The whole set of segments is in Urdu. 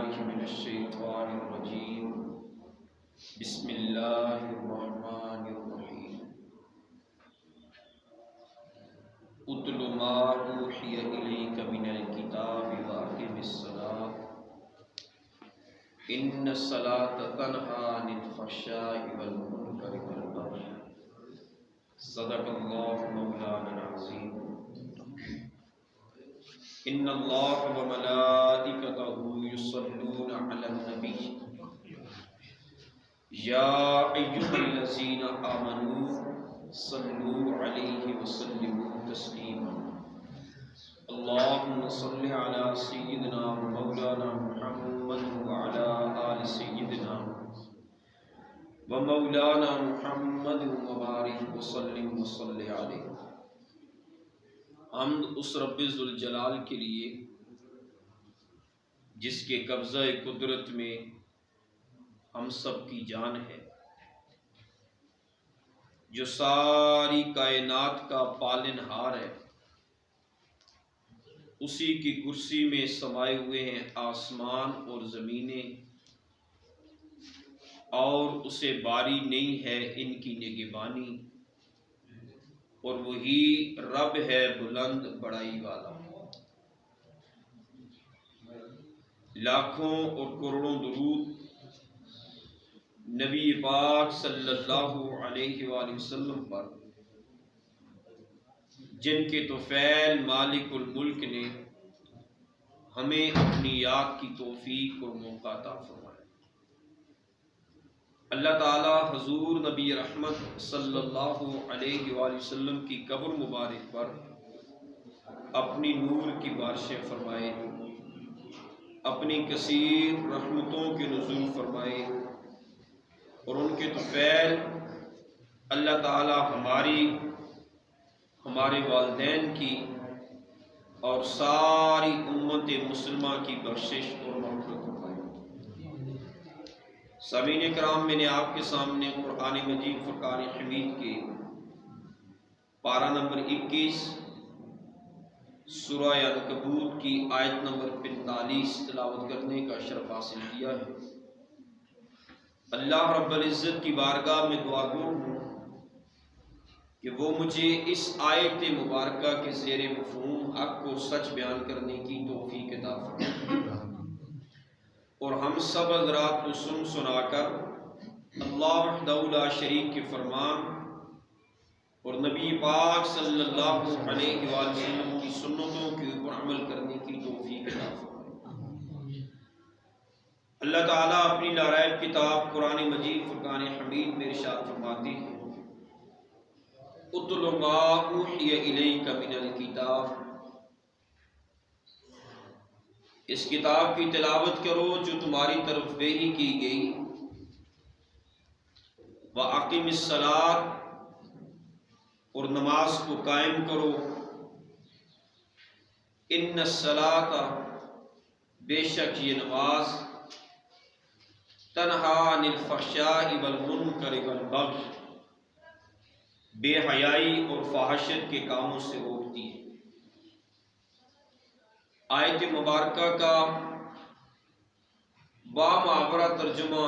باللہ من الشیطان الرجیم بسم اللہ الرحمن الرحیم اتل ما اوحی الیک من الکتاب واقم الصلاۃ ان الصلاۃ تنہی عن الفحشاء والمنکر والبغی صدق اللہ مولانا العظیم ان اللہ وملائکتہ یصلون علی النبی یا ایھا الذین آمنوا صلوا علیہ وسلموا تسلیما اللہم صل علی سیدنا مولانا محمد وعلی آل سیدنا ومولانا محمد وبارک وسلم وصلی علیہ۔ حمد اس رب ذوالجلال کے لیے جس کے قبضہ قدرت میں ہم سب کی جان ہے، جو ساری کائنات کا پالنہار ہے، اسی کی کرسی میں سمائے ہوئے ہیں آسمان اور زمینیں، اور اسے باری نہیں ہے ان کی نگہبانی، اور وہی رب ہے بلند بڑائی والا۔ لاکھوں اور کروڑوں درود نبی پاک صلی اللہ علیہ وآلہ وسلم پر، جن کے طفیل مالک الملک نے ہمیں اپنی یاد کی توفیق اور موقع عطا فرمایا۔ اللہ تعالی حضور نبی رحمت صلی اللہ علیہ وآلہ وسلم کی قبر مبارک پر اپنی نور کی بارشیں فرمائے، اپنی کثیر رحمتوں کے نزول فرمائے، اور ان کے طفیل اللہ تعالی ہمارے والدین کی اور ساری امت مسلمہ کی بخشش اور مغفرت فرمائے۔ سامعین کرام، میں نے آپ کے سامنے قرآن مجید فرقان حمید کے پارہ نمبر 21 سورہ عنکبوت کی آیت نمبر 45 تلاوت کرنے کا شرف حاصل کیا ہے۔ اللہ رب العزت کی بارگاہ میں دعا گو ہوں کہ وہ مجھے اس آیت مبارکہ کے زیر مفہوم حق کو سچ بیان کرنے کی توفیق عطا فرمائے، اور ہم سب حضرات کو سنا کر اللہ وحدہ لا شریک کے فرمان اور نبی پاک صلی اللہ علیہ وآلہ وسلم کی سنتوں کے اوپر عمل کرنے کی توفیق عطا فرمائے۔ اللہ تعالیٰ اپنی لاریب کتاب قرآن مجید فرقان حمید میں ارشاد فرماتے ہیں، اتل ما اوحی الیک من الکتاب، اس کتاب کی تلاوت کرو جو تمہاری طرف وحی کی گئی، وَأَقِمِ الصَّلَاةَ، اور نماز کو قائم کرو، ان الصلاۃ، بے شک یہ نماز، تنہی عن الفحشاء والمنکر والبغی، بے حیائی اور فحاشت کے کاموں سے روکتی ہے۔ آیت مبارکہ کا بامحاورہ ترجمہ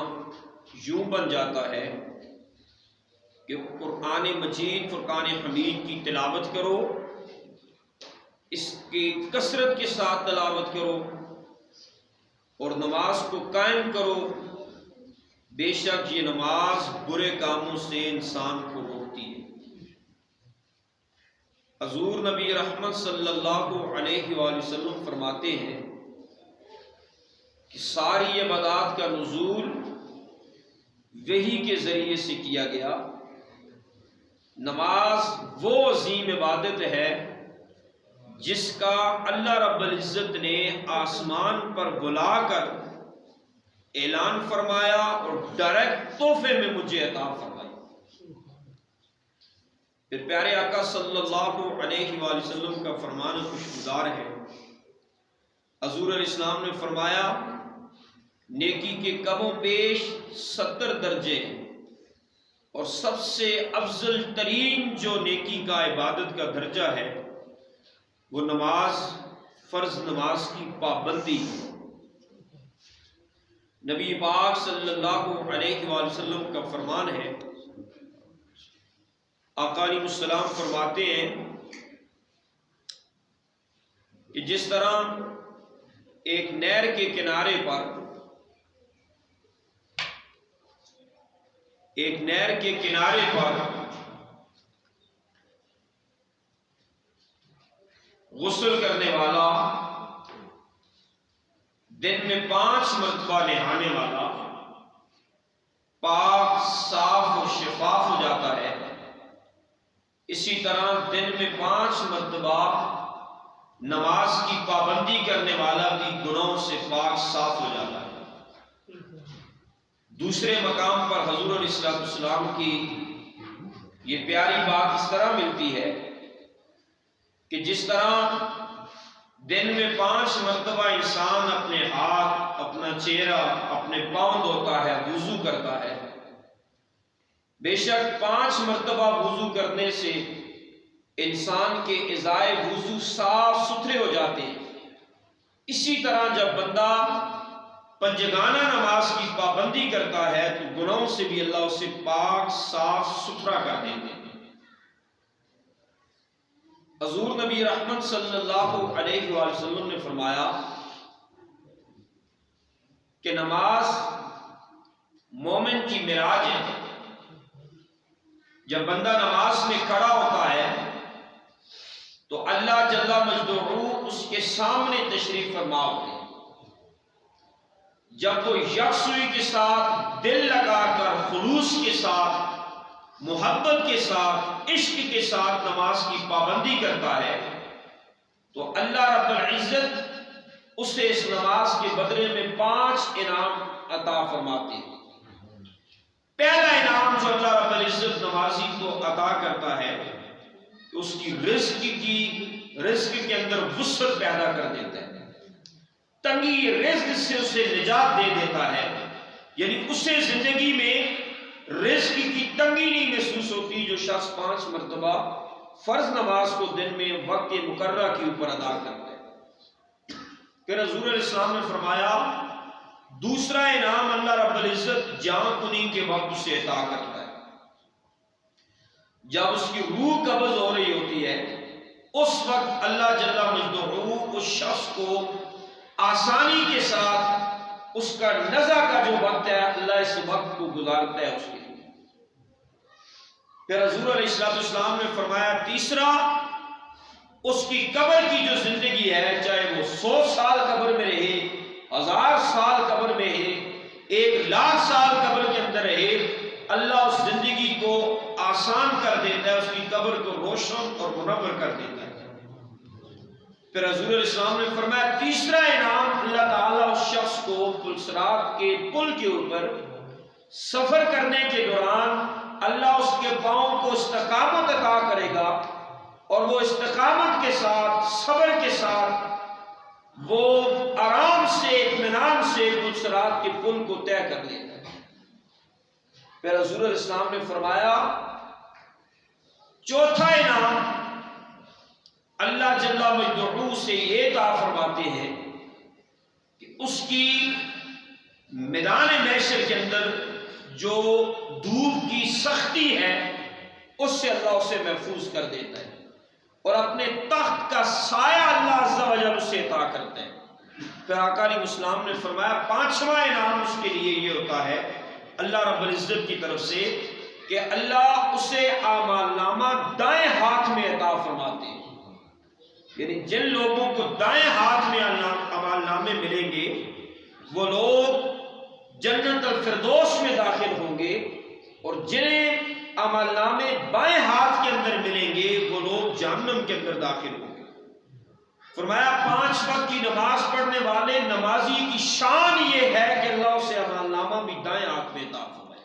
یوں بن جاتا ہے کہ قرآن مجید فرقان حمید کی تلاوت کرو، اس کی کثرت کے ساتھ تلاوت کرو، اور نماز کو قائم کرو، بے شک یہ نماز برے کاموں سے انسان کو روکتی ہے۔ حضور نبی رحمت صلی اللہ علیہ وآلہ وسلم فرماتے ہیں کہ ساری عبادات کا نزول وحی کے ذریعے سے کیا گیا۔ نماز وہ عظیم عبادت ہے جس کا اللہ رب العزت نے آسمان پر بلا کر اعلان فرمایا اور ڈائریکٹ تحفے میں مجھے عطا فرمائی۔ پھر پیارے آقا صلی اللہ علیہ وآلہ وسلم کا فرمان خوشگزار ہے۔ حضور علیہ السلام نے فرمایا، نیکی کے کم و بیش 70 درجے ہیں، اور سب سے افضل ترین جو نیکی کا عبادت کا درجہ ہے وہ نماز، فرض نماز کی پابندی ہے۔ نبی پاک صلی اللہ علیہ وآلہ وسلم کا فرمان ہے، آقا علیہ السلام فرماتے ہیں کہ جس طرح ایک نہر کے کنارے پر غسل کرنے والا دن میں 5 مرتبہ نہانے والا پاک صاف و شفاف ہو جاتا ہے، اسی طرح دن میں 5 مرتبہ نماز کی پابندی کرنے والا بھی گناہوں سے پاک صاف ہو جاتا ہے۔ دوسرے مقام پر حضور علیہ السلام کی یہ پیاری بات اس طرح ملتی ہے کہ جس طرح دن میں 5 مرتبہ انسان اپنے ہاتھ، اپنا چہرہ، اپنے پاؤں دھوتا ہے، وضو کرتا ہے، بے شک 5 مرتبہ وضو کرنے سے انسان کے اعضائے وضو صاف ستھرے ہو جاتے ہیں، اسی طرح جب بندہ پنجگانہ نماز کی پابندی کرتا ہے تو گناہوں سے بھی اللہ اسے پاک صاف ستھرا کر دیتے ہیں۔ حضور نبی رحمت صلی اللہ علیہ وآلہ وسلم نے فرمایا کہ نماز مومن کی معراج ہے۔ جب بندہ نماز میں کھڑا ہوتا ہے تو اللہ جل مجدہ اس کے سامنے تشریف فرما ہوتے ہیں۔ جب وہ یکسوئی کے ساتھ، دل لگا کر، خلوص کے ساتھ، محبت کے ساتھ، عشق کے ساتھ نماز کی پابندی کرتا ہے تو اللہ رب العزت اسے اس نماز کے بدلے میں 5 انعام عطا فرماتے ہیں۔ پہلا انعام جو اللہ رب العزت نمازی کو عطا کرتا ہے کہ اس کی رزق کے اندر وسعت پیدا کر دیتا ہے، تنگی رزق سے اسے نجات دے دیتا ہے، یعنی اسے زندگی میں رزق کی تنگی نہیں محسوس ہوتی جو شخص 5 مرتبہ فرض نماز کو دن میں وقت مقررہ کے اوپر ادا کرتا ہے۔ پھر حضور علیہ السلام نے فرمایا دوسرا انعام اللہ رب العزت جان کنی کے وقت اسے عطا کرتا ہے۔ جب اس کی روح قبض ہو رہی ہوتی ہے اس وقت اللہ جل مجدہ اس شخص کو آسانی کے ساتھ اس کا نزع کا جو وقت ہے اللہ اس وقت کو گزارتا ہے اس کے لیے۔ پھر حضور علیہ السلام نے فرمایا تیسرا اس کی قبر کی جو زندگی ہے، چاہے وہ 100 سال قبر میں رہے، 1000 سال قبر میں رہے، 1,00,000 سال قبر کے اندر رہے، اللہ اس زندگی کو آسان کر دیتا ہے، اس کی قبر کو روشن اور منور کر دیتا ہے۔ پھر حضور علیہ السلام نے فرمایا تیسرا انعام اللہ تعالیٰ اس شخص کو پلسرات کے پل کے اوپر سفر کرنے کے دوران اللہ اس کے پاؤں کو استقامت عطا کرے گا اور وہ استقامت کے ساتھ، صبر کے ساتھ، وہ آرام سے، اطمینان سے پلسرات کے پل کو طے کر لیتا ہے۔ پھر حضور علیہ السلام نے فرمایا چوتھا انعام اللہ جل مجدہ سے یہ عطا فرماتے ہیں کہ اس کی میدان محشر کے اندر جو دھوپ کی سختی ہے اس سے اللہ اسے محفوظ کر دیتا ہے اور اپنے تخت کا سایہ اللہ عز و جل اسے عطا کرتا ہے۔ پھر آقا علیہ السلام نے فرمایا پانچواں انعام اس کے لیے یہ ہوتا ہے اللہ رب العزت کی طرف سے کہ اللہ اسے اعمال نامہ دائیں ہاتھ میں عطا فرماتے ہیں، یعنی جن لوگوں کو دائیں ہاتھ میں اعمال نامے ملیں گے وہ لوگ جنت الفردوس میں داخل ہوں گے، اور جنہیں اعمال نامے بائیں ہاتھ کے اندر ملیں گے وہ لوگ جہنم کے اندر داخل ہوں گے۔ فرمایا 5 وقت کی نماز پڑھنے والے نمازی کی شان یہ ہے کہ اللہ اسے اعمال نامہ بھی دائیں ہاتھ میں عطا فرمائے۔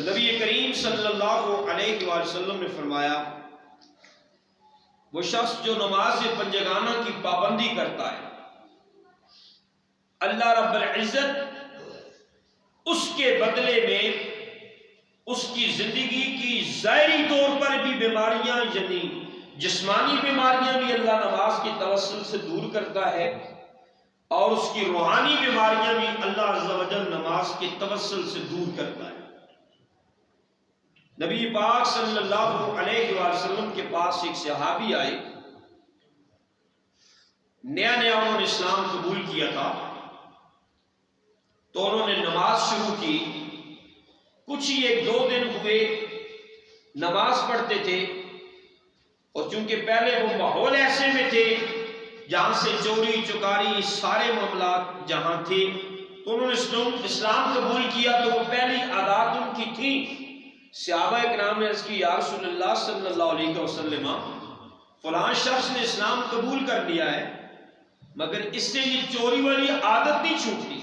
نبی کریم صلی اللہ علیہ وآلہ وسلم نے فرمایا وہ شخص جو نماز پنجگانہ کی پابندی کرتا ہے اللہ رب العزت اس کے بدلے میں اس کی زندگی کی ظاہری طور پر بھی بیماریاں، یعنی جسمانی بیماریاں بھی اللہ نماز کی توسل سے دور کرتا ہے، اور اس کی روحانی بیماریاں بھی اللہ عز و جل نماز کے توسل سے دور کرتا ہے۔ نبی پاک صلی اللہ علیہ وآلہ وسلم کے پاس ایک صحابی آئے، نیا انہوں نے اسلام قبول کیا تھا، تو انہوں نے نماز شروع کی۔ کچھ ہی 1-2 دن ہوئے نماز پڑھتے تھے، اور چونکہ پہلے وہ ماحول ایسے میں تھے جہاں سے چوری چکاری سارے معاملات جہاں تھے، تو انہوں نے اسلام قبول کیا، تو وہ پہلی عادات ان کی تھی۔ صحابہ اکرام نے عرض کی، یا رسول اللہ صلی اللہ علیہ وسلم، فلاں شخص نے اسلام قبول کر لیا ہے مگر اس سے یہ چوری والی عادت نہیں چھوٹتی۔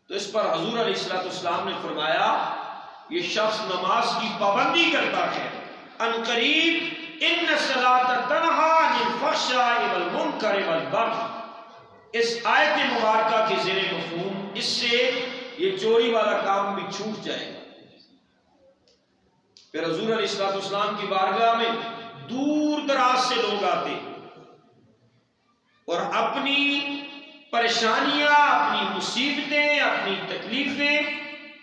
تو اس پر حضور علیہ السلام نے فرمایا، یہ شخص نماز کی پابندی کرتا ہے، ان قریب ان الصلاۃ تنہی عن الفحشاء والمنکر والبغی۔ اس آیت مبارکہ کے زیر مفہوم اس سے یہ چوری والا کام بھی چھوٹ جائے گا۔ پھر حضور علیہ السلام کی بارگاہ میں دور دراز سے لوگ آتے اور اپنی پریشانیاں، اپنی مصیبتیں، اپنی تکلیفیں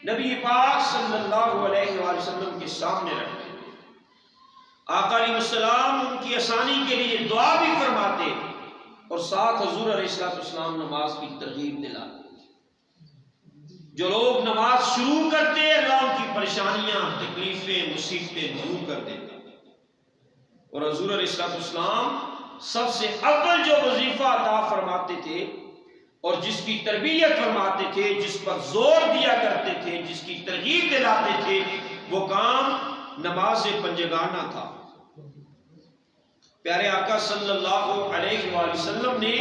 نبی پاک صلی اللہ علیہ وآلہ وسلم کے سامنے رکھتے۔ آقا علیہ السلام ان کی آسانی کے لیے دعا بھی فرماتے، اور ساتھ حضور علیہ السلام نماز کی ترغیب دلاتے۔ جو لوگ نماز شروع کرتے، اللہ ان کی پریشانیاں، تکلیفیں، مصیبتیں دور کر دیتا۔ اور حضور علیہ السلام سب سے اول جو وظیفہ عطا فرماتے تھے اور جس کی تربیت فرماتے تھے، جس پر زور دیا کرتے تھے، جس کی ترغیب دلاتے تھے، وہ کام نماز پنجگانہ تھا۔ پیارے آقا صلی اللہ علیہ وآلہ وسلم نے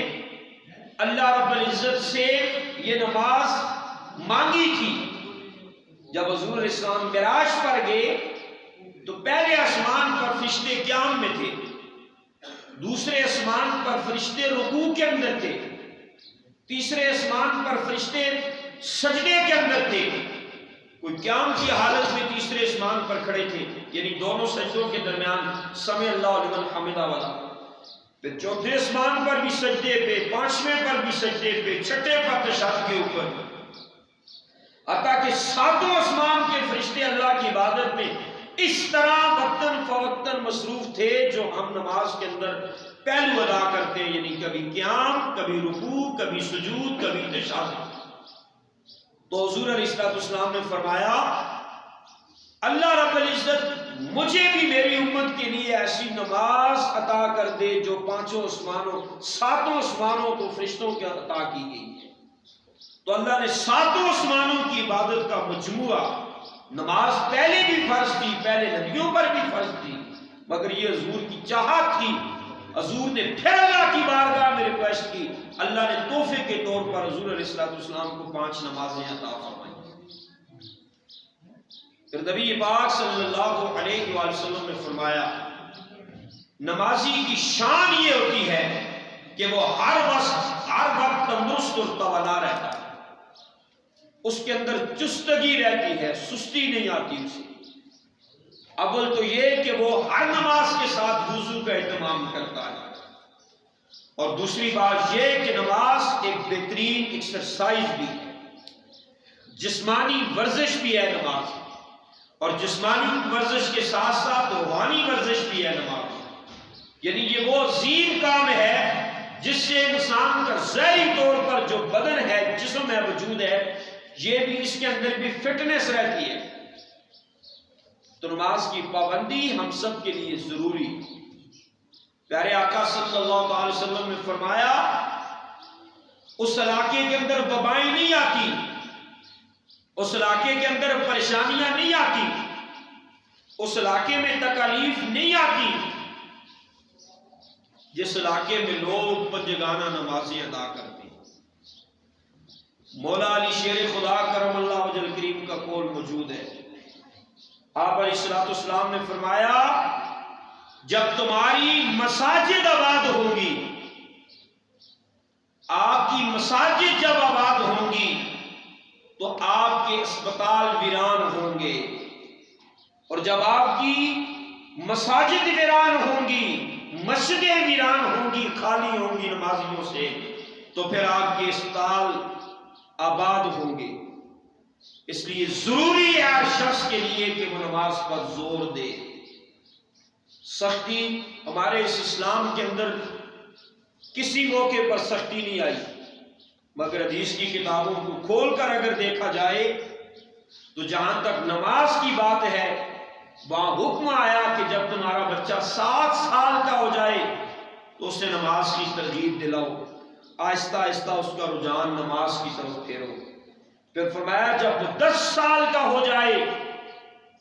اللہ رب العزت سے یہ نماز مانگی تھی۔ جب حضور علیہ السلام معراج پر گئے تو پہلے آسمان پر فرشتے قیام میں تھے، دوسرے آسمان پر فرشتے رکوع کے اندر تھے، تیسرے آسمان پر فرشتے سجدے کے اندر تھے، کوئی قیام کی حالت میں تیسرے آسمان پر کھڑے تھے، یعنی دونوں سجدوں کے درمیان سمع اللہ لمن حمدہ والا۔ پھر چوتھے آسمان پر بھی سجدے پہ، پانچویں پر بھی سجدے پہ، چھٹے پر تشہد کے اوپر، حتیٰ کہ ساتوں آسمان کے فرشتے اللہ کی عبادت میں اس طرح وقتاً فوقتاً مصروف تھے جو ہم نماز کے اندر پہلو ادا کرتے ہیں، یعنی کبھی قیام، کبھی رکوع، کبھی سجود، کبھی تشہد۔ تو حضور علیہ السلام نے فرمایا، اللہ رب العزت مجھے بھی میری امت کے لیے ایسی نماز عطا کر دے جو 5 آسمانوں 7 آسمانوں کو فرشتوں کے عطا کی گئی ہے۔ تو اللہ نے 7 آسمانوں کی عبادت کا مجموعہ، نماز پہلے بھی فرض تھی، پہلے نبیوں پر بھی فرض تھی، مگر یہ حضور کی چاہت تھی، حضور نے پھر اللہ کی بارگاہ میں ریکویسٹ کی، اللہ نے تحفے کے طور پر حضور علیہ السلام کو 5 نمازیں عطا فرمائی۔ پھر نبی پاک صلی اللہ علیہ وآلہ وسلم نے فرمایا، نمازی کی شان یہ ہوتی ہے کہ وہ ہر وقت تندرست اور توانا رہتا ہے، اس کے اندر چستگی رہتی ہے، سستی نہیں آتی اسے۔ اول تو یہ کہ وہ ہر نماز کے ساتھ وضو کا اہتمام کرتا ہے، اور دوسری بات یہ کہ نماز ایک بہترین ایکسرسائز بھی ہے، جسمانی ورزش بھی ہے نماز، اور جسمانی ورزش کے ساتھ ساتھ روحانی ورزش بھی ہے نماز۔ یعنی یہ وہ عظیم کام ہے جس سے انسان کا ظاہری طور پر جو بدن ہے، جسم ہے، وجود ہے، یہ بھی اس کے اندر بھی فٹنس رہتی ہے۔ تو نماز کی پابندی ہم سب کے لیے ضروری ہے۔ پیارے آقا صلی اللہ علیہ وسلم نے فرمایا، اس علاقے کے اندر وبائیں نہیں آتی، اس علاقے کے اندر پریشانیاں نہیں آتی، اس علاقے میں تکالیف نہیں آتی جس علاقے میں لوگ پنجگانہ نمازیں ادا کرتے ہیں۔ مولا علی شیر خدا کرم اللہ وجل کریم کا قول موجود ہے، آپ علیہ السلام نے فرمایا، جب تمہاری مساجد آباد ہوں گی، آپ کی مساجد جب آباد ہوں گی تو آپ کے اسپتال ویران ہوں گے، اور جب آپ کی مساجد ویران ہوں گی، مسجدیں ویران ہوں گی، خالی ہوں گی نمازیوں سے، تو پھر آپ کے اسپتال آباد ہوں گے۔ اس لیے ضروری ہے ہر شخص کے لیے کہ وہ نماز پر زور دے۔ سختی ہمارے اس اسلام کے اندر کسی موقع پر سختی نہیں آئی، مگر حدیث کی کتابوں کو کھول کر اگر دیکھا جائے تو جہاں تک نماز کی بات ہے وہاں حکم آیا کہ جب تمہارا بچہ 7 سال کا ہو جائے تو اسے نماز کی ترغیب دلاؤ، آہستہ آہستہ اس کا رجحان نماز کی طرف پھیرو۔ پھر فرمایا جب 10 سال کا ہو جائے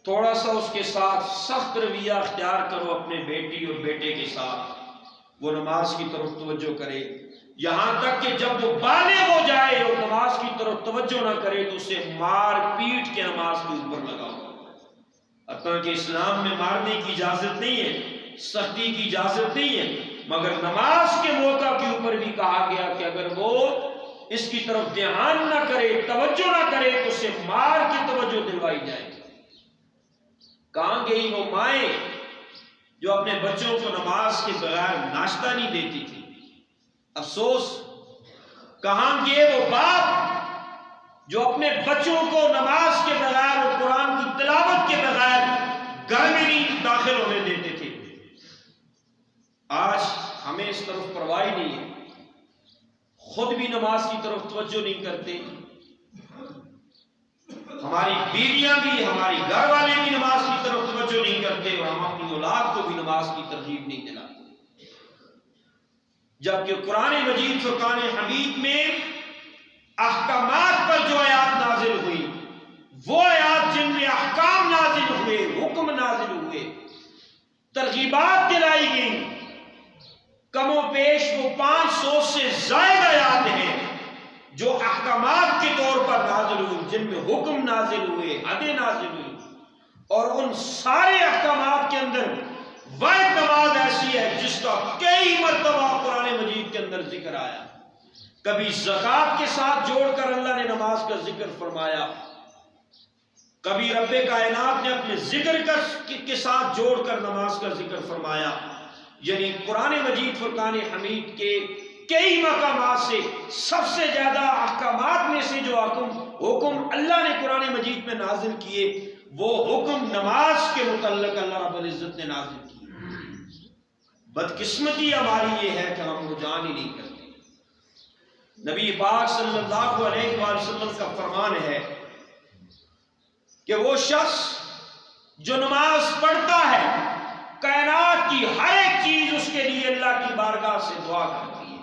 تھوڑا سا اس کے ساتھ سخت رویہ اختیار کرو، اپنے بیٹی اور بیٹے کے ساتھ وہ نماز کی طرف توجہ کرے، یہاں تک کہ جب وہ بالغ ہو جائے اور نماز کی طرف توجہ نہ کرے تو اسے مار پیٹ کے نماز کے اوپر لگاؤ۔ حتیٰ کہ اسلام میں مارنے کی اجازت نہیں ہے، سختی کی اجازت نہیں ہے، مگر نماز کے موقع کے اوپر بھی کہا گیا کہ اگر وہ اس کی طرف دھیان نہ کرے، توجہ نہ کرے تو اسے مار کی توجہ دلوائی جائے۔ کہاں گئی وہ مائیں جو اپنے بچوں کو نماز کے بغیر ناشتہ نہیں دیتی تھی؟ افسوس، کہاں گئے وہ باپ جو اپنے بچوں کو نماز کے بغیر اور قرآن کی تلاوت کے بغیر گھر میں نہیں داخل ہونے دیتے تھے؟ آج ہمیں اس طرف پرواہ نہیں ہے، خود بھی نماز کی طرف توجہ نہیں کرتے، ہماری بیویاں بھی، ہماری گھر والے بھی نماز کی طرف توجہ نہیں کرتے، اور ہم اپنی اولاد کو بھی نماز کی ترغیب نہیں دلاتے۔ جبکہ قرآن مجید فرقان حمید میں احکامات پر جو آیات نازل ہوئی، وہ آیات جن میں احکام نازل ہوئے، حکم نازل ہوئے، ترغیبات دلائی گئی، کم و بیش وہ 500 سے زائد آیات ہیں جو احکامات کے طور پر نازل ہوئی، جن میں حکم نازل ہوئے، حدیں نازل ہوئی، اور ان سارے احکامات کے اندر واحد نماز ایسی ہے جس کا کئی مرتبہ قرآن مجید کے اندر ذکر آیا۔ کبھی زکوٰۃ کے ساتھ جوڑ کر اللہ نے نماز کا ذکر فرمایا، کبھی رب کائنات نے اپنے ذکر کے ساتھ جوڑ کر نماز کا ذکر فرمایا۔ یعنی قرآن مجید فرقان حمید کے کئی مقامات سے سب سے زیادہ احکامات میں سے جو حکم اللہ نے قرآن مجید میں نازل کیے، وہ حکم نماز کے متعلق اللہ رب العزت نے نازل کیے۔ بدقسمتی ہماری یہ ہے کہ ہم رجحان ہی نہیں کرتے۔ نبی پاک صلی اللہ علیہ وآلہ وسلم کا فرمان ہے کہ وہ شخص جو نماز پڑھتا ہے، کائنات کی ہر ایک چیز اس کے لیے اللہ کی بارگاہ سے دعا کرتی ہے،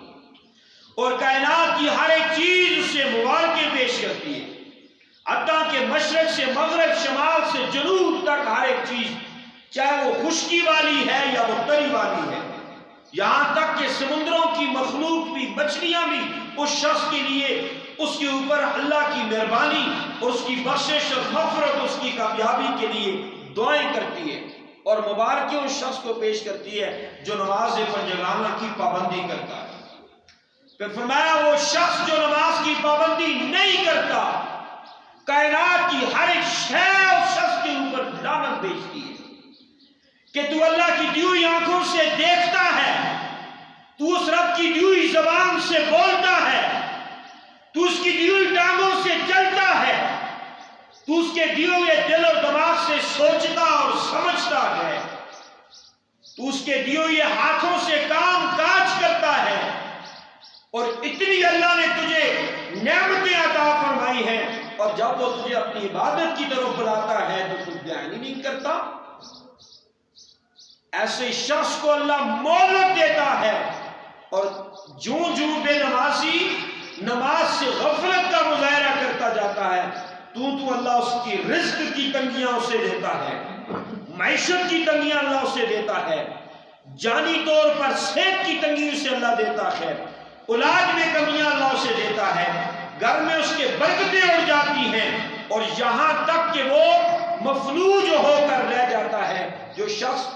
اور کائنات کی ہر ایک چیز اس سے مبارکیں پیش کرتی ہے، حتیٰ کہ مشرق سے مغرب، شمال سے جنوب تک ہر ایک چیز، چاہے وہ خشکی والی ہے یا وہ تری والی ہے، یہاں تک کہ سمندروں کی مخلوق بھی، مچھلیاں بھی اس شخص کے لیے، اس کے اوپر اللہ کی مہربانی اور اس کی بخشش اور مغفرت، اس کی کامیابی کے لیے دعائیں کرتی ہے اور مبارکیں اس شخص کو پیش کرتی ہے جو نماز پنجگانہ کی پابندی کرتا ہے۔ پھر فرمایا وہ شخص جو نماز کی پابندی نہیں کرتا، کائنات کی ہر ایک شے اس شخص کے اوپر لعنت بھیجتی ہے کہ تو اللہ کی دی ہوئی آنکھوں سے دیکھتا ہے، تو اس رب کی دی ہوئی زبان سے بولتا ہے، تو اس کی دی ہوئی ٹانگوں سے چلتا ہے، تو اس کے دیے ہوئے دل اور دماغ سے سوچتا اور سمجھتا ہے، تو اس کے دیے ہوئے ہاتھوں سے کام کاج کرتا ہے، اور اتنی اللہ نے تجھے نعمتیں عطا فرمائی ہیں، اور جب وہ تجھے اپنی عبادت کی طرف بلاتا ہے تو تو بیان ہی نہیں کرتا۔ ایسے شخص کو اللہ مہلت دیتا ہے، اور جوں جوں بے نمازی نماز سے غفلت کا مظاہرہ کرتا جاتا ہے، تو اللہ اس کی رزق کی تنگیاں اسے دیتا ہے، معیشت کی تنگیاں اللہ اسے دیتا ہے، جانی طور پر صحت کی تنگی اسے اللہ دیتا ہے، اولاد میں کمیاں اللہ اسے دیتا ہے، گھر میں اس کے برکتیں اڑ جاتی ہیں، اور یہاں تک کہ وہ مفلوج ہو کر رہ جاتا ہے۔ جو شخص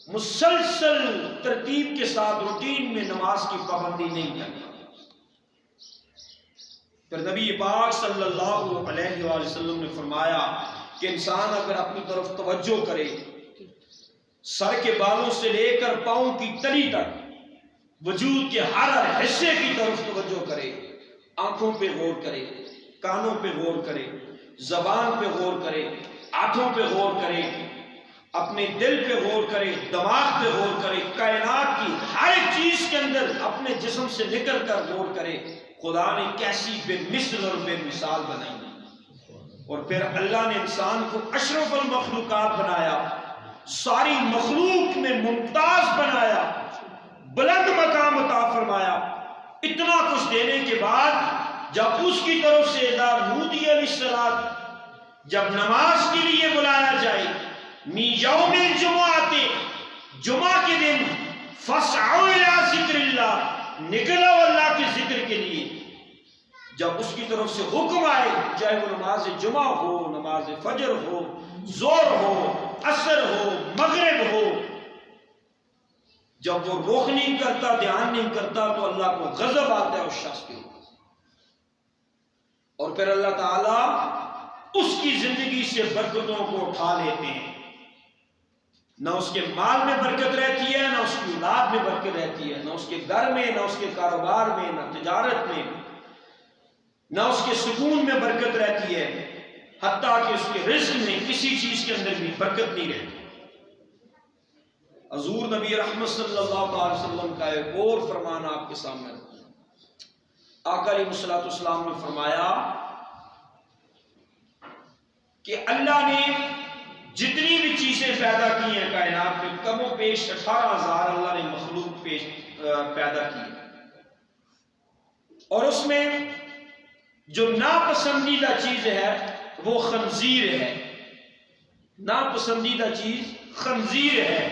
مسلسل ترتیب کے ساتھ روٹین میں نماز کی پابندی نہیں کرتا۔ پھر نبی پاک صلی اللہ علیہ وآلہ وسلم نے فرمایا کہ انسان اگر اپنی طرف توجہ کرے، سر کے بالوں سے لے کر پاؤں کی تلی تک وجود کے ہر حصے کی طرف توجہ کرے، آنکھوں پہ غور کرے، کانوں پہ غور کرے، زبان پہ غور کرے، ہاتھوں پہ غور کرے، اپنے دل پہ غور کرے، دماغ پہ غور کرے، کائنات کی ہر ایک چیز کے اندر اپنے جسم سے نکل کر غور کرے خدا نے کیسی بے مثل اور بے مثال بنائی. اور پھر اللہ نے انسان کو اشرف المخلوقات بنایا، ساری مخلوق میں ممتاز بنایا، بلند مقام عطا فرمایا. اتنا کچھ دینے کے بعد جب اس کی طرف سے اذا نودی للصلاۃ، جب نماز کے لیے بلایا جائے، من یوم الجمعہ، جمعہ کے دن، فاسعوا الی ذکر اللہ، نکلو اللہ کے ذکر کے لیے. جب اس کی طرف سے حکم آئے، چاہے وہ نماز جمعہ ہو، نماز فجر ہو، ظہر ہو، عصر ہو، مغرب ہو، جب وہ رخ نہیں کرتا، دھیان نہیں کرتا، تو اللہ کو غضب آتا ہے اس شخص کے اوپر. اور پھر اللہ تعالیٰ اس کی زندگی سے برکتوں کو اٹھا لیتے ہیں. نہ اس کے مال میں برکت رہتی ہے، نہ اس کی اولاد میں برکت رہتی ہے، نہ اس کے گھر میں، نہ اس کے کاروبار میں، نہ تجارت میں، نہ اس کے سکون میں برکت رہتی ہے، حتیٰ کہ اس کے رزق میں کسی چیز کے اندر بھی برکت نہیں رہتی. حضور نبی رحمت صلی اللہ علیہ وسلم کا ایک اور فرمان آپ کے سامنے رکھتا ہوں. آقا علیہ الصلوۃ والسلام نے فرمایا کہ اللہ نے جتنی بھی چیزیں پیدا کی ہیں کائنات میں، کم و بیش 18,000 اللہ نے مخلوق پیدا کی ہے. اور اس میں جو ناپسندیدہ چیز ہے وہ خنزیر ہے. ناپسندیدہ چیز خنزیر ہے.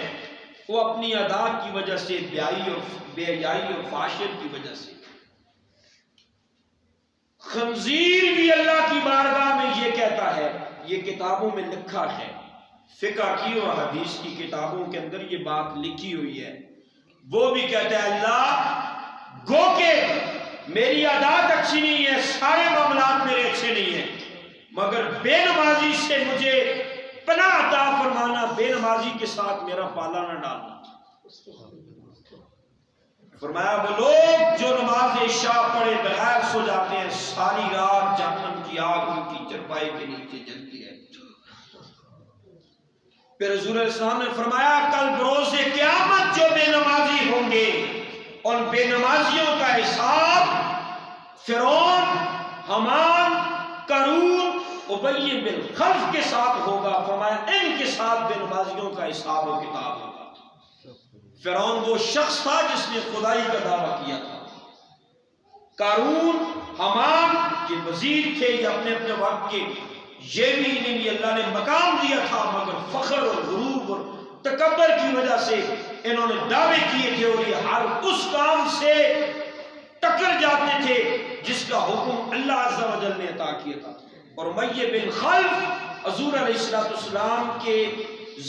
وہ اپنی ادا کی وجہ سے، بے حیائی اور فحاشیت کی وجہ سے. خنزیر بھی اللہ کی بارگاہ میں یہ کہتا ہے، یہ کتابوں میں لکھا ہے، فقہ کی اور حدیث کی کتابوں کے اندر یہ بات لکھی ہوئی ہے. وہ بھی کہتا ہے اللہ گو کہ میری عادات اچھی نہیں ہے، سارے معاملات میرے اچھے نہیں ہیں، مگر بے نمازی سے مجھے پناہ عطا فرمانا، بے نمازی کے ساتھ میرا پالا نہ ڈالنا. فرمایا وہ لوگ جو نماز عشاء پڑھے بغیر سو جاتے ہیں، ساری رات جہنم کی آگ ان کی چرپائی کے نیچے جلتی رہتی. پھر حضور علیہ السلام نے فرمایا کل بروز قیامت جو بے نمازی ہوں گے، ان بے نمازیوں کا حساب فرعون، حامان، قارون، ابی بن خلف کے ساتھ ہوگا. فرمایا ان کے ساتھ بے نمازیوں کا حساب و کتاب ہوگا. فرعون وہ شخص تھا جس نے خدائی کا دعویٰ کیا تھا. قارون، حامان کے وزیر تھے یا اپنے اپنے وقت کے، یہ بھی انہیں بھی اللہ نے مقام دیا تھا، مگر فخر اور غرور اور تکبر کی وجہ سے انہوں نے دعوے کیے تھے اور یہ ہر اس کام سے ٹکر جاتے تھے جس کا حکم اللہ عز و جل نے عطا کیا تھا. اور امیہ بن خلف حضور علیہ السلام کے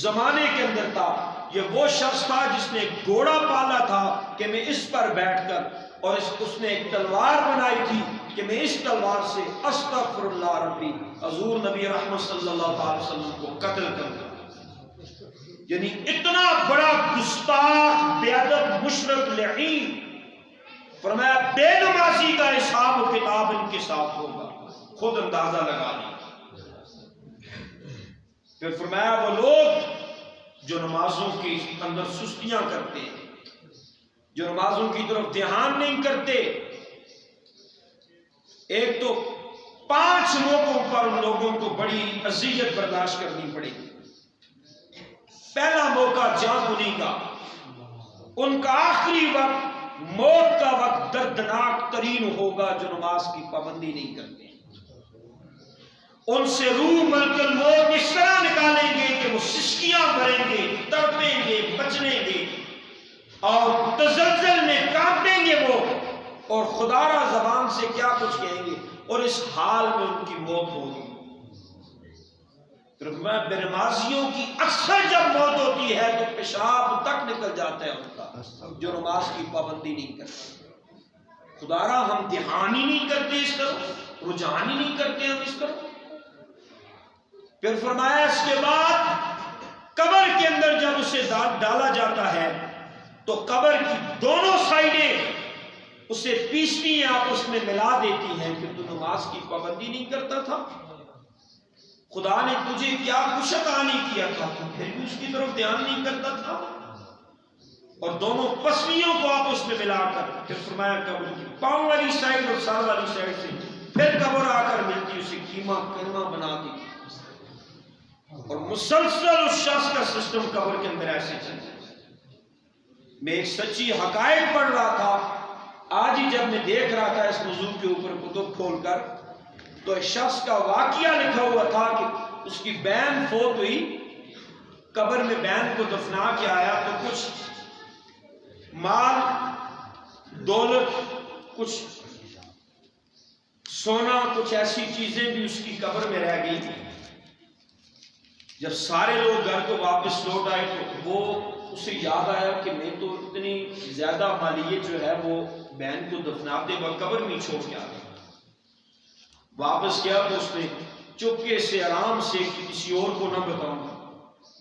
زمانے کے اندر تھا. یہ وہ شخص تھا جس نے گھوڑا پالا تھا کہ میں اس پر بیٹھ کر، اور اس نے ایک تلوار بنائی تھی کہ میں اس تلوار سے استغفر اللہ ربی، حضور نبی رحمت صلی اللہ علیہ وسلم کو قتل کر دیا. یعنی اتنا بڑا گستاخ، بے ادب، مشرک، لعین. فرمایا بے نمازی کا حساب و کتاب ان کے ساتھ ہوگا، خود اندازہ لگا لیں. پھر فرمایا وہ لوگ جو نمازوں کے اندر سستیاں کرتے ہیں، جو نمازوں کی طرف دھیان نہیں کرتے. ایک تو 5 موقعوں پر ان لوگوں کو بڑی اذیت برداشت کرنی پڑے گی. پہلا موقع جاں کا، ان کا آخری وقت، موت کا وقت دردناک ترین ہوگا جو نماز کی پابندی نہیں کرتے. ان سے روح ملک الموت اس طرح نکالیں گے کہ وہ سسکیاں بھریں گے، تڑپیں گے، بچنیں گے اور تزلزل میں کانپیں گے وہ، اور خدا را زبان سے کیا کچھ کہیں گے، اور اس حال میں ان کی موت ہوگی. بے نمازیوں کی اکثر جب موت ہوتی ہے تو پیشاب تک نکل جاتا ہے ان کا، جو نماز کی پابندی نہیں کرتے. خدا را ہم دھیان ہی نہیں کرتے اس طرف، رجحان ہی نہیں کرتے ہم اس طرف. پھر فرمایا اس کے بعد قبر کے اندر جب اسے ڈالا جاتا ہے تو قبر کی دونوں سائڈیں اسے پیستی ہیں، آپس میں ملا دیتی ہیں کہ تو نماز کی پابندی نہیں کرتا تھا، خدا نے تجھے کیا کچھ عطا نہیں کیا تھا، تو پھر بھی اس کی طرف دھیان نہیں کرتا تھا۔ اور دونوں پسلیوں کو آپس میں ملا کر پھر فرمایا قبر کی پاؤں والی سائڈ اور سر والی سائڈ سے پھر قبر آ کر ملتی، اسے کیما کرما بنا دی، اور مسلسل اس شخص کا سسٹم قبر کے اندر ایسے چلتا ہے۔ میں ایک سچی حقائق پڑھ رہا تھا آج ہی، جب میں دیکھ رہا تھا اس موضوع کے اوپر کتب کھول کر، تو ایک شخص کا واقعہ لکھا ہوا تھا کہ اس کی بہن فوت ہوئی، قبر میں بہن کو دفنا کے آیا تو کچھ مال دولت، کچھ سونا، کچھ ایسی چیزیں بھی اس کی قبر میں رہ گئی۔ جب سارے لوگ گھر کو واپس لوٹ آئے تو وہ اسے یاد آیا کہ میں تو اتنی زیادہ مالیت جو ہے وہ بہن کو دفناتے وقت قبر میں چھوڑ کے آ گیا۔ واپس گیا تو اس نے چپکے سے آرام سے کسی اور کو نہ بتاؤں،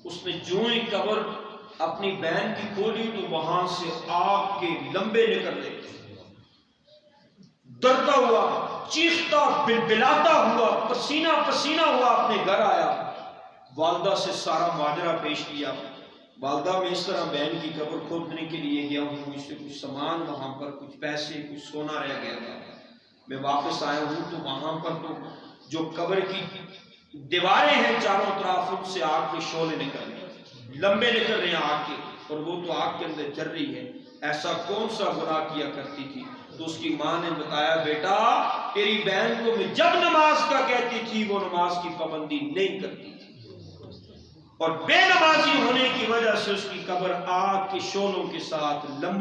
اس نے جو ہی قبر اپنی بہن کی کھولی تو وہاں سے آگ کے لمبے نکل رہے تھے، ڈرتا ہوا، چیختا بلبلاتا ہوا، پسینہ پسینہ ہوا اپنے گھر آیا، والدہ سے سارا ماجرا پیش کیا۔ والدہ میں اس طرح بہن کی قبر کھودنے کے لیے گیا ہوں، مجھ سے کچھ سامان وہاں پر، کچھ پیسے، کچھ سونا رہ گیا تھا، میں واپس آیا ہوں تو وہاں پر تو جو قبر کی دیواریں ہیں چاروں طرف، ان سے آگ کے شعلے نکل رہے، لمبے نکل رہے ہیں آگ کے، اور وہ تو آگ کے اندر جل رہی ہے۔ ایسا کون سا گناہ کیا کرتی تھی؟ تو اس کی ماں نے بتایا، بیٹا تیری بہن کو میں جب نماز کا کہتی تھی وہ نماز کی پابندی نہیں کرتی تھی، اور بے نمازی ہونے کی وجہ سے اس کی قبر آگ کے شعلوں کے ساتھ لمبوں